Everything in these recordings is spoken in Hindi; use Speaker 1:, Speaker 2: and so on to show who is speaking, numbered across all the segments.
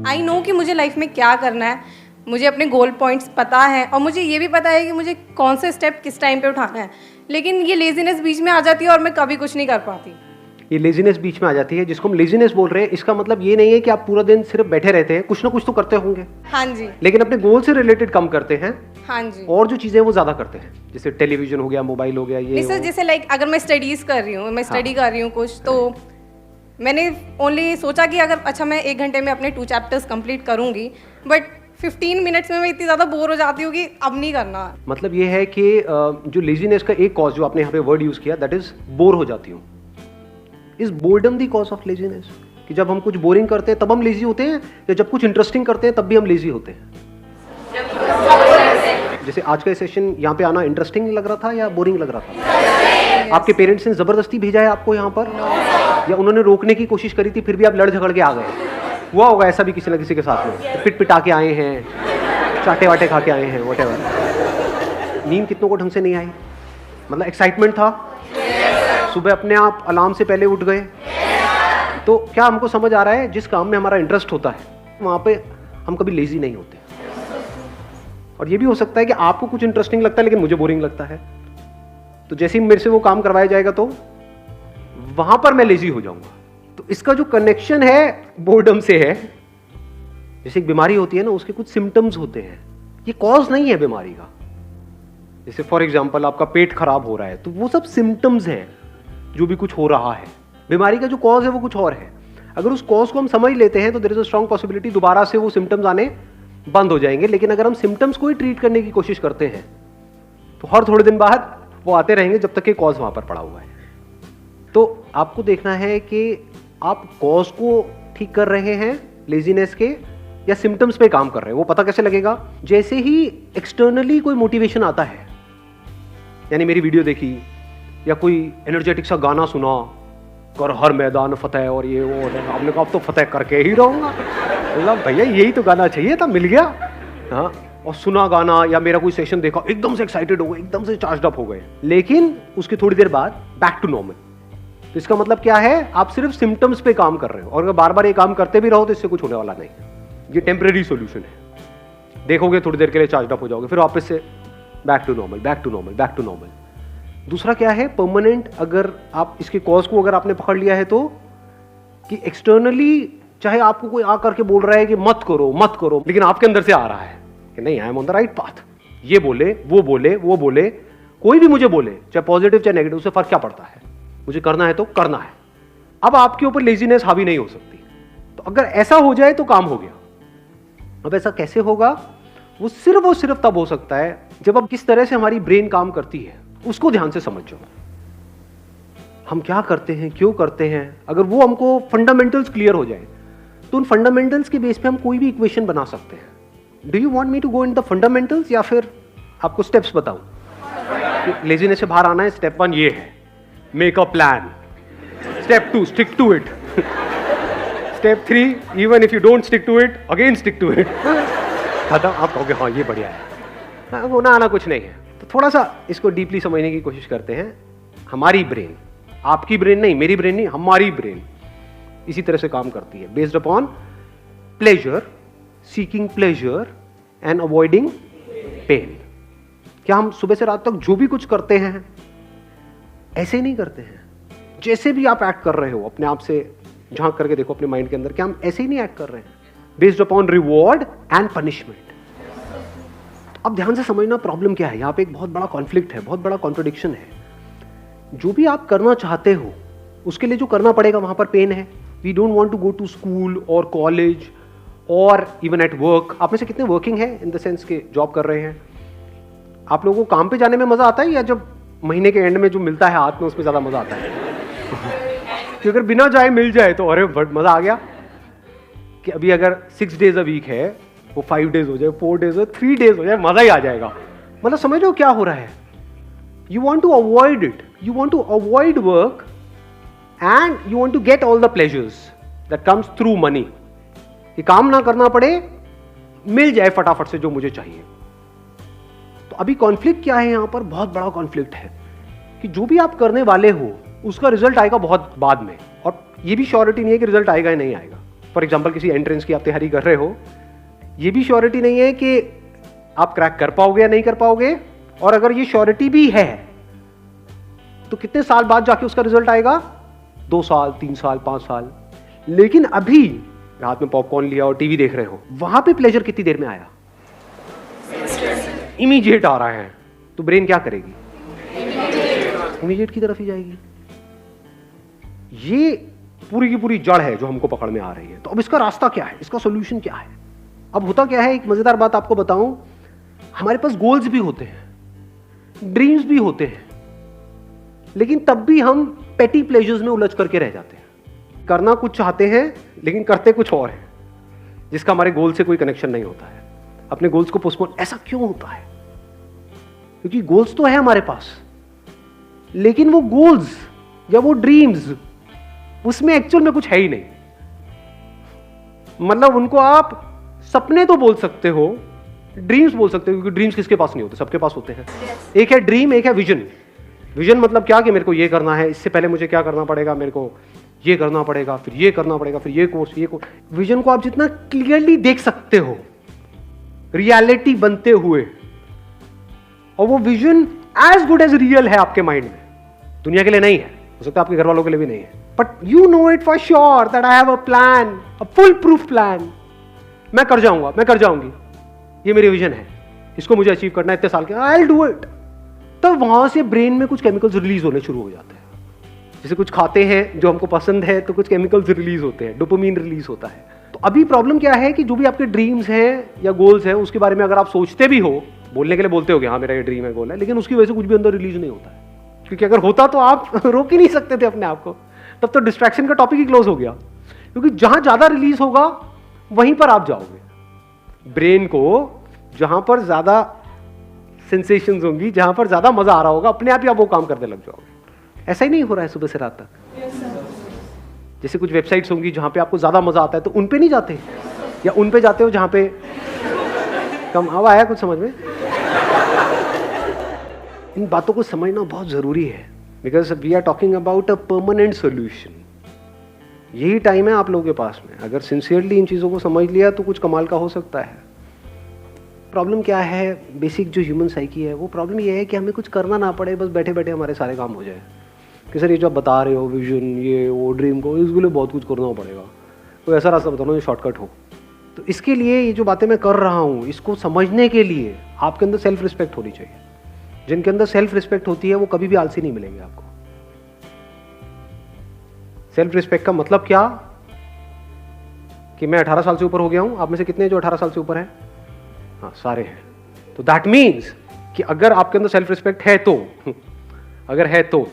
Speaker 1: आई नो कि मुझे लाइफ में क्या करना है, मुझे अपने गोल पॉइंट्स पता है और मुझे ये भी पता है कि मुझे कौन से स्टेप किस टाइम पे उठाना है, लेकिन ये लेजीनेस बीच में आ जाती है और मैं कभी कुछ नहीं कर पाती।
Speaker 2: ये लेजीनेस बीच में आ जाती है, जिसको हम लेजीनेस बोल रहे हैं, इसका मतलब ये नहीं है कि आप पूरा दिन सिर्फ बैठे रहते हैं, कुछ ना कुछ तो करते होंगे।
Speaker 1: हाँ जी।
Speaker 2: लेकिन अपने गोल से रिलेटेड कम करते हैं।
Speaker 1: हाँ जी।
Speaker 2: और जो चीजें वो ज्यादा करते हैं, जैसे टेलीविजन हो गया, मोबाइल हो गया, ये
Speaker 1: सर जैसे लाइक अगर मैं स्टडीज कर रही हूँ, मैं स्टडी कर रही हूँ कुछ, तो मैंने ओनली सोचा कि अगर अच्छा मैं 1 घंटे में अपने 2 चैप्टर्स कंप्लीट करूंगी, बट 15 मिनट्स में मैं इतनी ज़्यादा बोर हो जाती हूँ कि अब नहीं करना।
Speaker 2: मतलब ये है कि जो लेजीनेस का एक कॉज जो आपने यहाँ पे वर्ड यूज किया, दैट इज बोर हो जाती हूँ। Is boredom the cause of laziness? कि जब हम कुछ बोरिंग करते हैं तब हम लेजी होते हैं, या जब कुछ इंटरेस्टिंग करते हैं तब भी हम लेजी होते हैं? जैसे आज का सेशन यहाँ पे आना इंटरेस्टिंग लग रहा था या बोरिंग लग रहा था? आपके पेरेंट्स ने जबरदस्ती भेजा है आपको यहाँ पर, या उन्होंने रोकने की कोशिश करी थी फिर भी आप लड़ झगड़ के आ गए? हुआ होगा ऐसा भी किसी न किसी के साथ में, पिट पिटा के आए हैं, चाटे वाटे खा के आए हैं, व्हाटएवर। नींद कितनों को ढंग से नहीं आई? मतलब एक्साइटमेंट था, सुबह अपने आप अलार्म से पहले उठ गए। तो क्या हमको समझ आ रहा है, जिस काम में हमारा इंटरेस्ट होता है वहाँ पे हम कभी लेजी नहीं होते। और ये भी हो सकता है कि आपको कुछ इंटरेस्टिंग लगता है लेकिन मुझे बोरिंग लगता है, तो जैसे ही मेरे से वो काम करवाया जाएगा तो वहां पर मैं लेजी हो जाऊंगा। तो इसका जो कनेक्शन है बोर्डम से है। जैसे एक बीमारी होती है ना, उसके कुछ सिम्टम्स होते हैं, ये कॉज नहीं है बीमारी का। जैसे फॉर एग्जांपल आपका पेट खराब हो रहा है, तो वो सब सिम्टम्स हैं जो भी कुछ हो रहा है। बीमारी का जो कॉज है वो कुछ और है। अगर उस कॉज को हम समझ लेते हैं तो there is a strong possibility दोबारा से वो सिम्टम्स आने बंद हो जाएंगे। लेकिन अगर हम सिम्टम्स को ही ट्रीट करने की कोशिश करते हैं तो हर थोड़े दिन बाद वो आते रहेंगे जब तक कि कॉज वहां पर पड़ा हुआ है। तो आपको देखना है कि आप कॉज को ठीक कर रहे हैं लेजीनेस के, या सिम्टम्स पे काम कर रहे हैं। वो पता कैसे लगेगा? जैसे ही एक्सटर्नली कोई मोटिवेशन आता है, यानी मेरी वीडियो देखी या कोई एनर्जेटिक सा गाना सुना, कर हर मैदान फतेह और ये वो, आपने कहा अब तो फतेह करके ही रहूंगा। मतलब भैया यही तो गाना चाहिए था, मिल गया। हाँ, और सुना गाना या मेरा कोई सेशन देखा, एकदम से एक्साइटेड हो गए, एकदम से चार्ज अप हो गए, लेकिन उसकी थोड़ी देर बाद बैक टू नॉर्मल। तो इसका मतलब क्या है? आप सिर्फ सिम्टम्स पे काम कर रहे हो, और अगर बार बार ये काम करते भी रहो तो इससे कुछ होने वाला नहीं। ये टेम्परेरी सॉल्यूशन है, देखोगे थोड़ी देर के लिए चार्ज अप हो जाओगे, फिर वापस से back to normal, back to normal, back to normal. दूसरा क्या है? परमानेंट। अगर आप इसके कॉज को अगर आपने पकड़ लिया है तो, कि एक्सटर्नली चाहे आपको कोई आकर के बोल रहा है कि मत करो मत करो, लेकिन आपके अंदर से आ रहा है कि नहीं, I am on the right path. ये बोले, वो बोले, वो बोले, कोई भी मुझे बोले, चाहे पॉजिटिव चाहे नेगेटिव, उससे फर्क क्या पड़ता है? मुझे करना है तो करना है। अब आपके ऊपर लेजीनेस हावी नहीं हो सकती। तो अगर ऐसा हो जाए तो काम हो गया। अब ऐसा कैसे होगा? वो सिर्फ तब हो सकता है जब अब किस तरह से हमारी ब्रेन काम करती है उसको ध्यान से समझो। हम क्या करते हैं, क्यों करते हैं, अगर वो हमको फंडामेंटल्स क्लियर हो जाए तो उन फंडामेंटल्स के बेस पे हम कोई भी इक्वेशन बना सकते हैं। Do you want me to go in the fundamentals, या फिर आपको स्टेप्स बताऊं? लेजीनेस से बाहर आना है, स्टेप 1 ये है, make a plan. Step 2 stick to it. Step 3 even if you don't stick to it, again stick to it. खत्म। आप कहोगे हाँ ये बढ़िया है, हाँ, वो ना आना कुछ नहीं है। तो थोड़ा सा इसको डीपली समझने की कोशिश करते हैं। हमारी ब्रेन, आपकी ब्रेन नहीं, मेरी ब्रेन नहीं, हमारी ब्रेन इसी तरह से काम करती है, based upon pleasure, seeking pleasure and avoiding pain. क्या हम सुबह से रात तक जो भी कुछ करते हैं ऐसे ही नहीं करते हैं? जैसे भी आप एक्ट कर रहे हो, अपने आप से झांक करके देखो अपने माइंड के अंदर, क्या हम ऐसे ही नहीं एक्ट कर रहे हैं? Based upon reward and punishment. अब ध्यान से समझना प्रॉब्लम क्या है। यहां पे एक बहुत बड़ा कॉन्फ्लिक्ट है, बहुत बड़ा कॉन्ट्रडिक्शन है। जो भी आप करना चाहते हो उसके लिए जो करना पड़ेगा वहां पर पेन है। We don't want to go to school और कॉलेज और इवन एट वर्क। आप में से कितने वर्किंग है, इन द सेंस के जॉब कर रहे हैं? आप लोगों को काम पे जाने में मजा आता है, या जब महीने के एंड में जो मिलता है हाथ में उसमें ज्यादा मजा आता है? कि अगर बिना जाए मिल जाए तो अरे मजा आ गया। कि अभी अगर 6 days अ वीक है, वो 5 days हो जाए, 4 days हो, 3 days हो जाए, मजा ही आ जाएगा। मतलब समझ रहे हो क्या हो रहा है? You want to avoid it, you want to avoid work and you want to get all the pleasures that comes through money. कि काम ना करना पड़े, मिल जाए फटाफट से जो मुझे चाहिए। तो अभी कॉन्फ्लिक्ट क्या है यहां पर? बहुत बड़ा कॉन्फ्लिक्ट है कि जो भी आप करने वाले हो उसका रिजल्ट आएगा बहुत बाद में, और ये भी श्योरिटी नहीं है कि रिजल्ट आएगा या नहीं आएगा। फॉर एग्जाम्पल किसी एंट्रेंस की आप तैयारी कर रहे हो, ये भी श्योरिटी नहीं है कि आप क्रैक कर पाओगे या नहीं कर पाओगे, और अगर ये श्योरिटी भी है तो कितने साल बाद जाके उसका रिजल्ट आएगा, 2 साल, 3 साल, 5 साल। लेकिन अभी हाथ में पॉपकॉर्न लिया और टीवी देख रहे हो, वहां पे प्लेजर कितनी देर में आया, इमीडिएट आ रहा है, तो ब्रेन क्या करेगी, इमीडिएट की तरफ ही जाएगी। ये पूरी की पूरी जड़ है जो हमको पकड़ में आ रही है। तो अब इसका रास्ता क्या है, इसका सॉल्यूशन क्या है? अब होता क्या है, एक मजेदार बात आपको बताऊं, हमारे पास गोल्स भी होते हैं, ड्रीम्स भी होते हैं, लेकिन तब भी हम पेटी प्लेजर्स में उलझ करके रह जाते हैं। करना कुछ चाहते हैं लेकिन करते कुछ और है, जिसका हमारे गोल से कोई कनेक्शन नहीं होता है। अपने गोल्स को पोस्टपोन, ऐसा क्यों होता है? क्योंकि गोल्स तो है हमारे पास, लेकिन वो गोल्स या वो ड्रीम्स, उसमें एक्चुअल में कुछ है ही नहीं। मतलब उनको आप सपने तो बोल सकते हो, ड्रीम्स बोल सकते हो, क्योंकि ड्रीम्स किसके पास नहीं होते, सबके पास होते हैं। एक है ड्रीम, एक है विजन। विजन मतलब क्या, कि मेरे को ये करना है, इससे पहले मुझे क्या करना पड़ेगा, मेरे को ये करना पड़ेगा, फिर ये करना पड़ेगा, फिर ये कोर्स, ये कोर्स। विजन को आप जितना क्लियरली देख सकते हो रियलिटी बनते हुए, और वो vision as good as real है आपके माइंड में, दुनिया के लिए नहीं है, हो सकता है आपके घर वालों के लिए भी नहीं है, but you know it for sure that I have a plan, a full proof plan, मैं कर जाऊंगा, मैं कर जाऊंगी, ये मेरी विजन है, इसको मुझे अचीव करना है इतने साल के, आई विल डू इट। तब वहां से ब्रेन में कुछ केमिकल्स रिलीज होने शुरू हो जाते हैं। जैसे कुछ खाते हैं जो हमको पसंद है तो कुछ केमिकल्स रिलीज होते हैं, डोपामिन रिलीज होता है। तो अभी प्रॉब्लम क्या है कि जो भी आपके ड्रीम्स हैं या गोल्स हैं, उसके बारे में अगर आप सोचते भी हो, बोलने के लिए बोलते हो हाँ मेरा ये ड्रीम है, गोल है, लेकिन उसकी वजह से कुछ भी अंदर रिलीज नहीं होता है। क्योंकि अगर होता तो आप रोक ही नहीं सकते थे अपने आप को, तब तो डिस्ट्रैक्शन का टॉपिक ही क्लोज हो गया। क्योंकि जहां ज्यादा रिलीज होगा वहीं पर आप जाओगे। ब्रेन को जहां पर ज्यादा सेंसेशंस होंगी, जहां पर ज्यादा मजा आ रहा होगा, अपने आप ही आप वो काम करने लग जाओगे। ऐसा ही नहीं हो रहा है सुबह से रात तक? जैसे कुछ वेबसाइट्स होंगी जहां पे आपको ज्यादा मजा आता है, तो उन पे नहीं जाते, या उन पे जाते हो जहां पे कम। अब आया कुछ समझ में? इन बातों को समझना बहुत जरूरी है, because we are talking about a permanent solution. यही टाइम है आप लोगों के पास में, अगर सिंसियरली इन चीजों को समझ लिया तो कुछ कमाल का हो सकता है। प्रॉब्लम क्या है, बेसिक जो ह्यूमन साइकी है, वो प्रॉब्लम ये है कि हमें कुछ करना ना पड़े, बस बैठे बैठे हमारे सारे काम हो जाए। कि सर ये जो आप बता रहे हो, विजन, ये वो ड्रीम को, इसके लिए बहुत कुछ करना पड़ेगा, कोई ऐसा रास्ता बताओ जो शॉर्टकट हो। तो इसके लिए ये जो बातें मैं कर रहा हूँ, इसको समझने के लिए आपके अंदर सेल्फ रिस्पेक्ट होनी चाहिए। जिनके अंदर सेल्फ रिस्पेक्ट होती है वो कभी भी आलसी नहीं मिलेंगे आपको। सेल्फ रिस्पेक्ट का मतलब क्या, कि मैं 18 साल से ऊपर हो गया हूं। आप में से कितने जो 18 साल से ऊपर हैं? हाँ, सारे हैं। तो दैट मीन्स कि अगर आपके अंदर सेल्फ रिस्पेक्ट है तो अगर है तो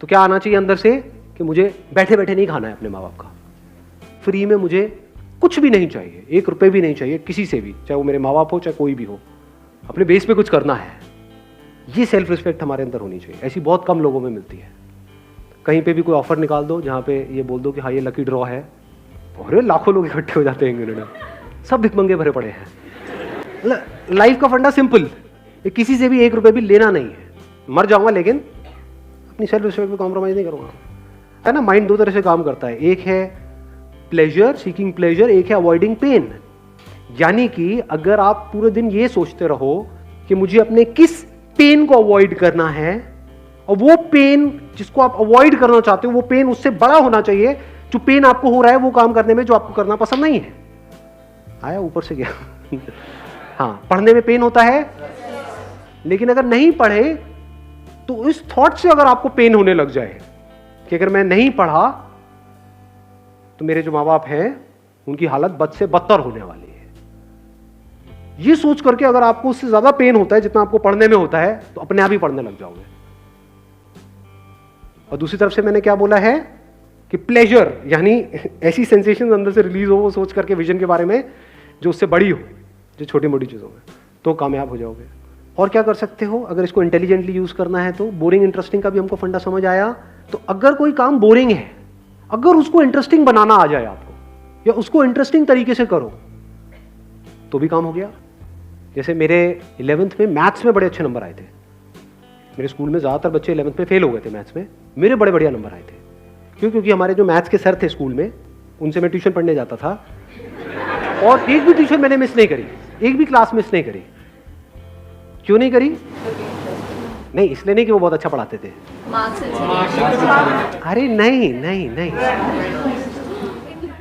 Speaker 2: क्या आना चाहिए अंदर से, कि मुझे बैठे बैठे नहीं खाना है अपने माँ बाप का, फ्री में मुझे कुछ भी नहीं चाहिए, 1 रुपए भी नहीं चाहिए किसी से भी, चाहे वो मेरे माँ बाप हो चाहे कोई भी हो, अपने बेस पे कुछ करना है। ये सेल्फ रिस्पेक्ट हमारे अंदर होनी चाहिए। ऐसी बहुत कम लोगों में मिलती है। कहीं पे भी कोई ऑफर निकाल दो जहाँ पे ये बोल दो कि हाँ ये लकी ड्रॉ है, और लाखों लोग इकट्ठे हो जाते हैं, सब भिखमंगे भरे पड़े हैं। लाइफ का फंडा सिंपल, किसी से भी 1 रुपए भी लेना नहीं है। मर जाऊंगा लेकिन अपनी सेल्फ रिस्पेक्ट पे कॉम्प्रोमाइज नहीं करूंगा, है ना। माइंड 2 तरह से काम करता है, एक है प्लेजर, सीकिंग प्लेजर, एक है अवॉइडिंग पेन। यानी कि अगर आप पूरे दिन ये सोचते रहो कि मुझे अपने किस पेन को अवॉइड करना है, और वो पेन जिसको आप अवॉइड करना चाहते हो, वो पेन उससे बड़ा होना चाहिए जो पेन आपको हो रहा है वो काम करने में जो आपको करना पसंद नहीं है। आया ऊपर से गया। हाँ, पढ़ने में पेन होता है, लेकिन अगर नहीं पढ़े तो इस थॉट से अगर आपको पेन होने लग जाए कि अगर मैं नहीं पढ़ा तो मेरे जो माँ बाप हैं उनकी हालत बद से बदतर होने वाली है, ये सोच करके अगर आपको उससे ज्यादा पेन होता है जितना आपको पढ़ने में होता है, तो अपने आप ही पढ़ने लग जाओगे। और दूसरी तरफ से मैंने क्या बोला है कि प्लेजर, यानी ऐसी सेंसेशन अंदर से रिलीज हो वो सोच करके विजन के बारे में जो उससे बड़ी हो, जो छोटी मोटी चीजों में, तो कामयाब हो जाओगे। और क्या कर सकते हो अगर इसको इंटेलिजेंटली यूज करना है तो? बोरिंग इंटरेस्टिंग का भी हमको फंडा समझ आया। तो अगर कोई काम बोरिंग है, अगर उसको इंटरेस्टिंग बनाना आ जाए आपको, या उसको इंटरेस्टिंग तरीके से करो, तो भी काम हो गया। जैसे मेरे 11th में मैथ्स में बड़े अच्छे नंबर आए थे। मेरे स्कूल में ज़्यादातर बच्चे 11th में फेल हो गए थे मैथ्स में, मेरे बड़े बढ़िया नंबर आए थे। क्यों? क्योंकि हमारे जो मैथ्स के सर थे स्कूल में, उनसे मैं ट्यूशन पढ़ने जाता था, और एक भी ट्यूशन मैंने मिस नहीं करी, एक भी क्लास मिस नहीं करी। क्यों नहीं करी? नहीं, इसलिए नहीं कि वो बहुत अच्छा पढ़ाते थे, अरे नहीं नहीं नहीं,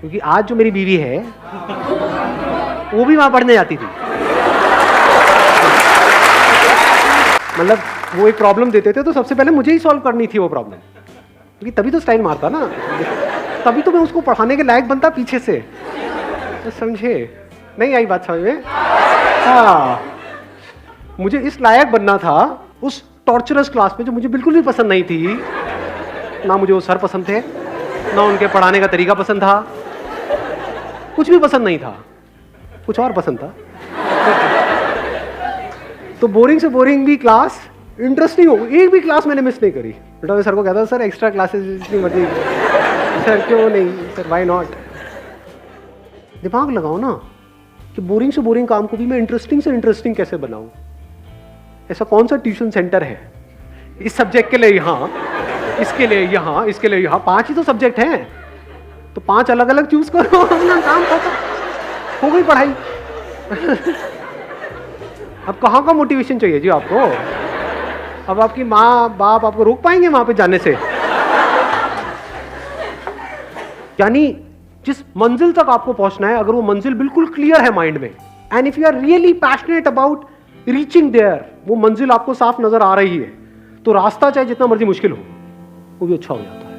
Speaker 2: क्योंकि आज जो मेरी बीवी है वो भी वहां पढ़ने जाती थी। मतलब वो एक प्रॉब्लम देते थे तो सबसे पहले मुझे ही सॉल्व करनी थी वो प्रॉब्लम, क्योंकि तभी तो स्टाइल मारता ना, तभी तो मैं उसको पढ़ाने के लायक बनता पीछे से। तो समझे? नहीं आई बात समझ में? हाँ, मुझे इस लायक बनना था उस टॉर्चरस क्लास में जो मुझे बिल्कुल भी पसंद नहीं थी। ना मुझे वो सर पसंद थे, ना उनके पढ़ाने का तरीका पसंद था, कुछ भी पसंद नहीं था, कुछ और पसंद था। तो बोरिंग से बोरिंग भी क्लास इंटरेस्टिंग हो, एक भी क्लास मैंने मिस नहीं करी। बेटा मैं सर को कहता सर एक्स्ट्रा क्लासेस जितनी मर्जी, सर क्यों नहीं, सर व्हाई नॉट। दिमाग लगाओ ना कि बोरिंग से बोरिंग काम को भी मैं इंटरेस्टिंग से इंटरेस्टिंग कैसे बनाऊं। ऐसा कौन सा ट्यूशन सेंटर है इस सब्जेक्ट के लिए यहाँ, इसके लिए यहाँ, इसके लिए यहाँ, 5 ही तो सब्जेक्ट हैं, तो 5 अलग अलग चूज करो, अपना काम खत्म, हो गई पढ़ाई। अब कहाँ का मोटिवेशन चाहिए जी आपको? अब आपकी माँ बाप आपको रोक पाएंगे वहां पे जाने से? यानी जिस मंजिल तक आपको पहुंचना है, अगर वो मंजिल बिल्कुल क्लियर है माइंड में, and if you are really passionate about reaching there, वो मंजिल आपको साफ नजर आ रही है, तो रास्ता चाहे जितना मर्जी मुश्किल हो वो भी अच्छा हो जाता है।